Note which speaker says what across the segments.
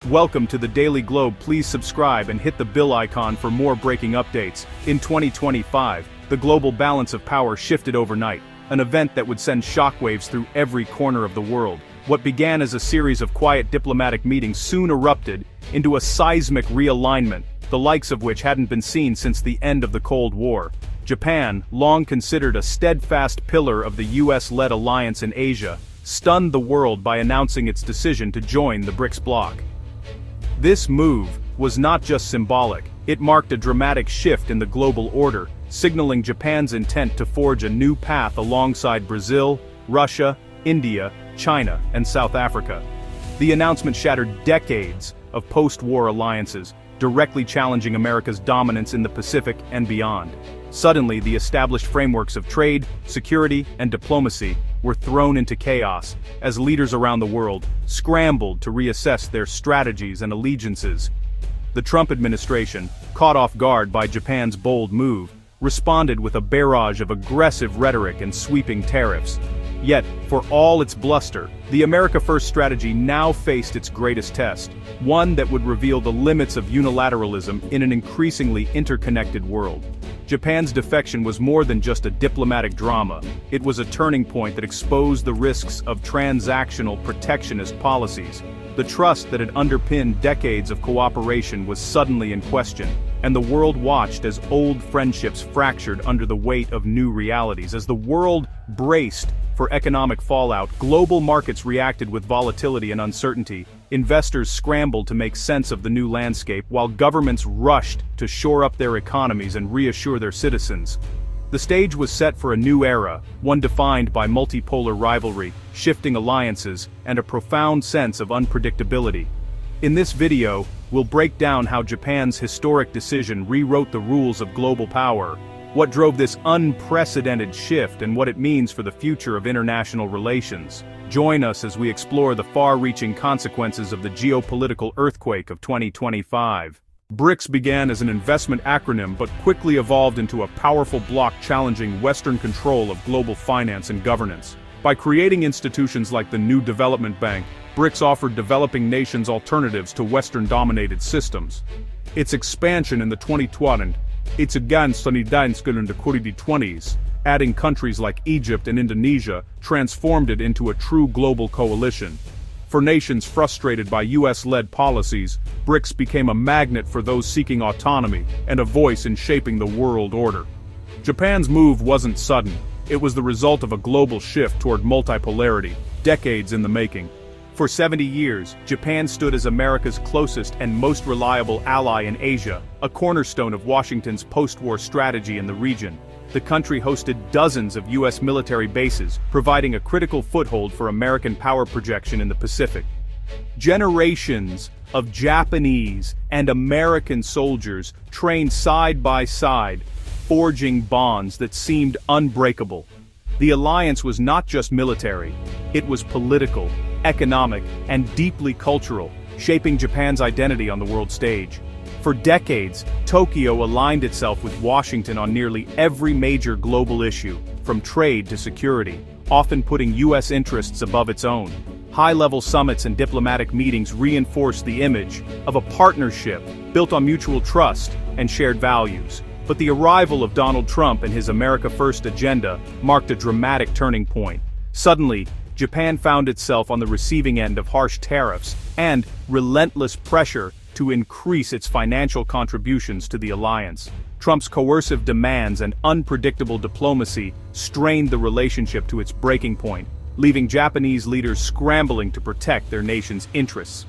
Speaker 1: Welcome to the Daily Globe. Please subscribe and hit the bell icon for more breaking updates. In 2025, the global balance of power shifted overnight, an event that would send shockwaves through every corner of the world. What began as a series of quiet diplomatic meetings soon erupted into a seismic realignment, the likes of which hadn't been seen since the end of the Cold War. Japan, long considered a steadfast pillar of the US-led alliance in Asia, stunned the world by announcing its decision to join the BRICS bloc. This move was not just symbolic, it marked a dramatic shift in the global order, signaling Japan's intent to forge a new path alongside Brazil, Russia, India, China, and South Africa. The announcement shattered decades of post-war alliances, directly challenging America's dominance in the Pacific and beyond. Suddenly, the established frameworks of trade, security, and diplomacy were thrown into chaos, as leaders around the world scrambled to reassess their strategies and allegiances. The Trump administration, caught off guard by Japan's bold move, responded with a barrage of aggressive rhetoric and sweeping tariffs. Yet, for all its bluster, the America First strategy now faced its greatest test, one that would reveal the limits of unilateralism in an increasingly interconnected world. Japan's defection was more than just a diplomatic drama, it was a turning point that exposed the risks of transactional protectionist policies. The trust that had underpinned decades of cooperation was suddenly in question, and the world watched as old friendships fractured under the weight of new realities. As the world braced for economic fallout, global markets reacted with volatility and uncertainty. Investors scrambled to make sense of the new landscape, while governments rushed to shore up their economies and reassure their citizens. The stage was set for a new era, one defined by multipolar rivalry, shifting alliances, and a profound sense of unpredictability. In this video, we'll break down how Japan's historic decision rewrote the rules of global power, what drove this unprecedented shift, and what it means for the future of international relations. Join us as we explore the far-reaching consequences of the geopolitical earthquake of 2025. BRICS began as an investment acronym but quickly evolved into a powerful bloc challenging Western control of global finance and governance. By creating institutions like the New Development Bank, BRICS offered developing nations alternatives to Western-dominated systems. Its expansion in the 2020s, its against in the 2020s, adding countries like Egypt and Indonesia, transformed it into a true global coalition. For nations frustrated by US-led policies, BRICS became a magnet for those seeking autonomy and a voice in shaping the world order. Japan's move wasn't sudden, it was the result of a global shift toward multipolarity, decades in the making. For 70 years, Japan stood as America's closest and most reliable ally in Asia, a cornerstone of Washington's post-war strategy in the region. The country hosted dozens of US military bases, providing a critical foothold for American power projection in the Pacific. Generations of Japanese and American soldiers trained side by side, forging bonds that seemed unbreakable. The alliance was not just military, it was political, economic, and deeply cultural, shaping Japan's identity on the world stage. For decades, Tokyo aligned itself with Washington on nearly every major global issue, from trade to security, often putting US interests above its own. High-level summits and diplomatic meetings reinforced the image of a partnership built on mutual trust and shared values. But the arrival of Donald Trump and his America First agenda marked a dramatic turning point. Suddenly, Japan found itself on the receiving end of harsh tariffs and relentless pressure to increase its financial contributions to the alliance. Trump's coercive demands and unpredictable diplomacy strained the relationship to its breaking point, leaving Japanese leaders scrambling to protect their nation's interests.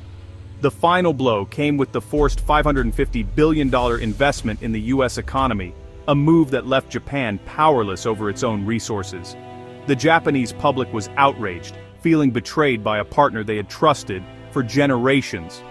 Speaker 1: The final blow came with the forced $550 billion investment in the US economy, a move that left Japan powerless over its own resources. The Japanese public was outraged, feeling betrayed by a partner they had trusted for generations.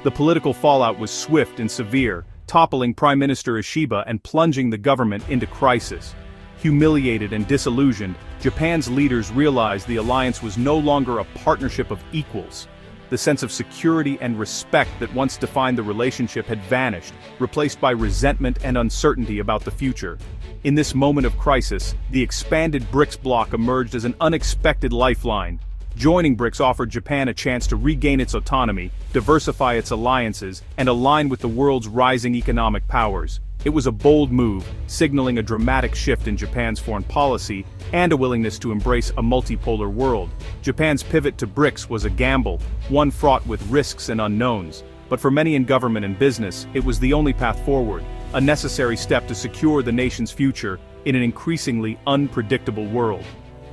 Speaker 1: The political fallout was swift and severe, toppling Prime Minister Ishiba and plunging the government into crisis. Humiliated and disillusioned, Japan's leaders realized the alliance was no longer a partnership of equals. The sense of security and respect that once defined the relationship had vanished, replaced by resentment and uncertainty about the future. In this moment of crisis, the expanded BRICS bloc emerged as an unexpected lifeline. Joining BRICS offered Japan a chance to regain its autonomy, diversify its alliances, and align with the world's rising economic powers. It was a bold move, signaling a dramatic shift in Japan's foreign policy and a willingness to embrace a multipolar world. Japan's pivot to BRICS was a gamble, one fraught with risks and unknowns. But for many in government and business, it was the only path forward, a necessary step to secure the nation's future in an increasingly unpredictable world.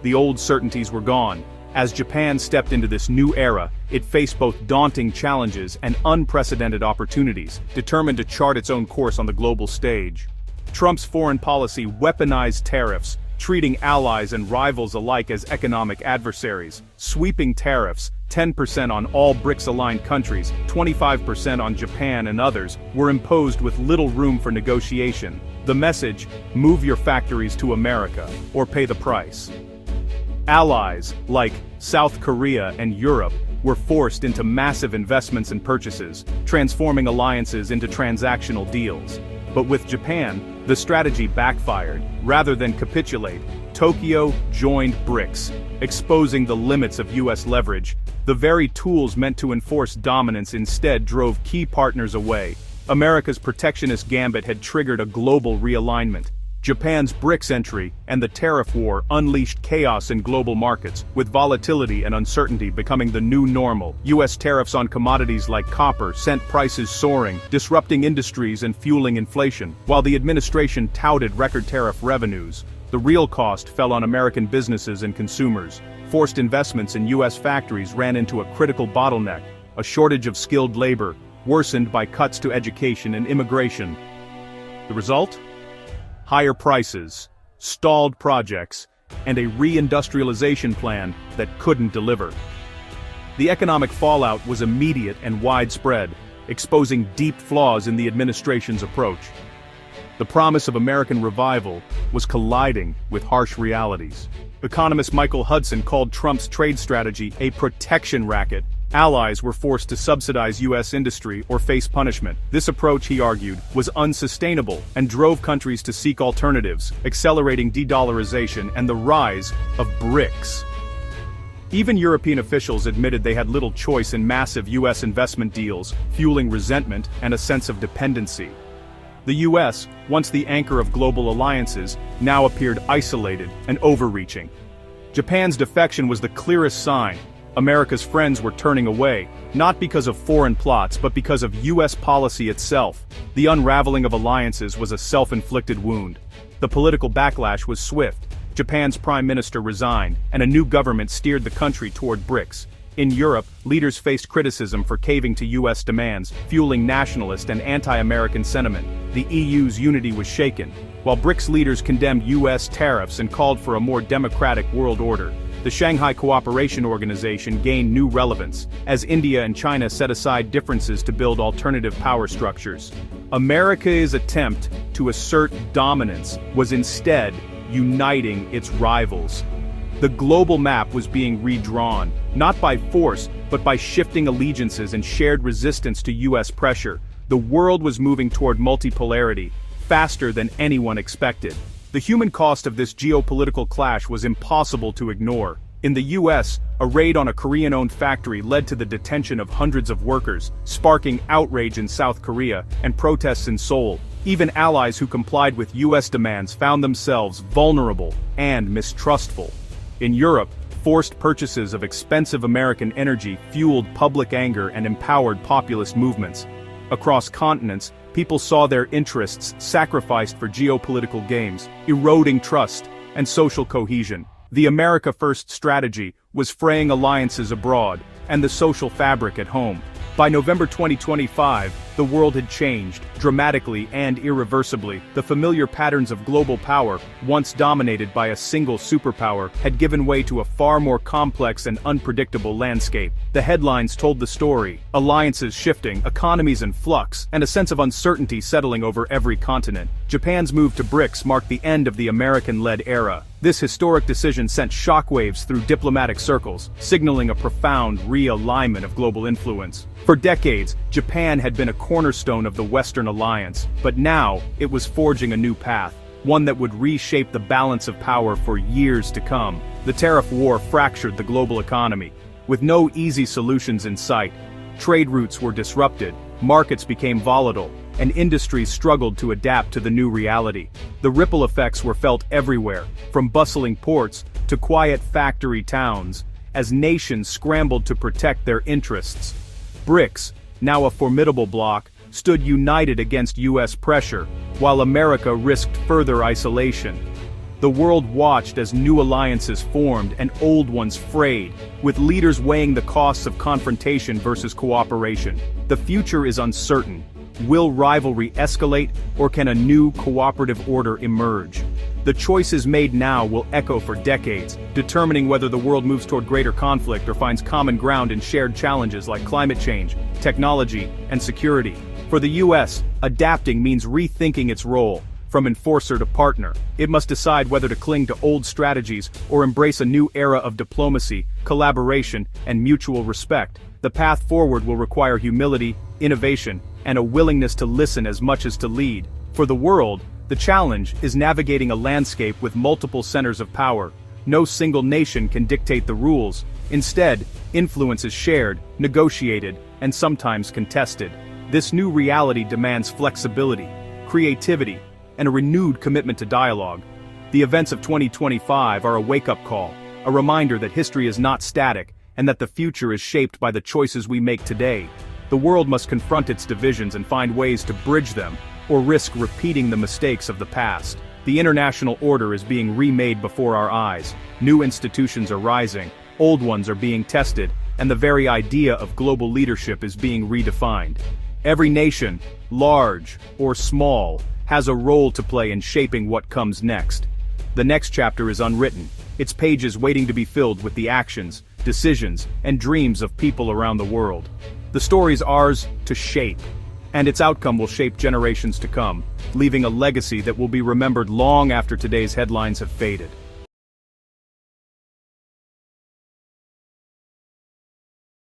Speaker 1: The old certainties were gone. As Japan stepped into this new era, it faced both daunting challenges and unprecedented opportunities, determined to chart its own course on the global stage. Trump's foreign policy weaponized tariffs, treating allies and rivals alike as economic adversaries. Sweeping tariffs, 10% on all BRICS-aligned countries, 25% on Japan and others, were imposed with little room for negotiation. The message: move your factories to America, or pay the price. Allies, like South Korea and Europe, were forced into massive investments and purchases, transforming alliances into transactional deals. But with Japan, the strategy backfired. Rather than capitulate, Tokyo joined BRICS, exposing the limits of US leverage. The very tools meant to enforce dominance instead drove key partners away. America's protectionist gambit had triggered a global realignment. Japan's BRICS entry and the tariff war unleashed chaos in global markets, with volatility and uncertainty becoming the new normal. US tariffs on commodities like copper sent prices soaring, disrupting industries and fueling inflation. While the administration touted record tariff revenues, the real cost fell on American businesses and consumers. Forced investments in US factories ran into a critical bottleneck, a shortage of skilled labor, worsened by cuts to education and immigration. The result? Higher prices, stalled projects, and a reindustrialization plan that couldn't deliver. The economic fallout was immediate and widespread, exposing deep flaws in the administration's approach. The promise of American revival was colliding with harsh realities. Economist Michael Hudson called Trump's trade strategy a protection racket. Allies were forced to subsidize US industry or face punishment. This approach, he argued, was unsustainable and drove countries to seek alternatives, accelerating de-dollarization and the rise of BRICS. Even European officials admitted they had little choice in massive US investment deals, fueling resentment and a sense of dependency. The US, once the anchor of global alliances, now appeared isolated and overreaching. Japan's defection was the clearest sign. America's friends were turning away, not because of foreign plots but because of US policy itself. The unraveling of alliances was a self-inflicted wound. The political backlash was swift. Japan's prime minister resigned, and a new government steered the country toward BRICS. In Europe, leaders faced criticism for caving to US demands, fueling nationalist and anti-American sentiment. The EU's unity was shaken, while BRICS leaders condemned US tariffs and called for a more democratic world order. The Shanghai Cooperation Organization gained new relevance, as India and China set aside differences to build alternative power structures. America's attempt to assert dominance was instead uniting its rivals. The global map was being redrawn, not by force, but by shifting allegiances and shared resistance to US pressure. The world was moving toward multipolarity, faster than anyone expected. The human cost of this geopolitical clash was impossible to ignore. In the US, a raid on a Korean-owned factory led to the detention of hundreds of workers, sparking outrage in South Korea and protests in Seoul. Even allies who complied with US demands found themselves vulnerable and mistrustful. In Europe, forced purchases of expensive American energy fueled public anger and empowered populist movements. Across continents, people saw their interests sacrificed for geopolitical gains, eroding trust and social cohesion. The America First strategy was fraying alliances abroad and the social fabric at home. By November 2025, the world had changed, dramatically and irreversibly. The familiar patterns of global power, once dominated by a single superpower, had given way to a far more complex and unpredictable landscape. The headlines told the story: alliances shifting, economies in flux, and a sense of uncertainty settling over every continent. Japan's move to BRICS marked the end of the American-led era. This historic decision sent shockwaves through diplomatic circles, signaling a profound realignment of global influence. For decades, Japan had been a cornerstone of the Western alliance, but now it was forging a new path. one that would reshape the balance of power for years to come. The tariff war fractured the global economy. With no easy solutions in sight, trade routes were disrupted, markets became volatile, and industries struggled to adapt to the new reality. The ripple effects were felt everywhere, from bustling ports to quiet factory towns, as nations scrambled to protect their interests. BRICS, now a formidable bloc, stood united against US pressure, while America risked further isolation. The world watched as new alliances formed and old ones frayed, with leaders weighing the costs of confrontation versus cooperation. The future is uncertain. Will rivalry escalate, or can a new cooperative order emerge? The choices made now will echo for decades, determining whether the world moves toward greater conflict or finds common ground in shared challenges like climate change, technology, and security. For the US, adapting means rethinking its role. From enforcer to partner, it must decide whether to cling to old strategies or embrace a new era of diplomacy, collaboration, and mutual respect. The path forward will require humility, innovation, and a willingness to listen as much as to lead. For the world, the challenge is navigating a landscape with multiple centers of power. No single nation can dictate the rules. Instead, influence is shared, negotiated, and sometimes contested. This new reality demands flexibility, creativity, and a renewed commitment to dialogue. The events of 2025 are a wake-up call, a reminder that history is not static, and that the future is shaped by the choices we make today. The world must confront its divisions and find ways to bridge them, or risk repeating the mistakes of the past. The international order is being remade before our eyes. New institutions are rising, old ones are being tested, and the very idea of global leadership is being redefined. Every nation, large or small, has a role to play in shaping what comes next. The next chapter is unwritten, its pages waiting to be filled with the actions, decisions, and dreams of people around the world. The story's ours to shape, and its outcome will shape generations to come, leaving a legacy that will be remembered long after today's headlines have faded.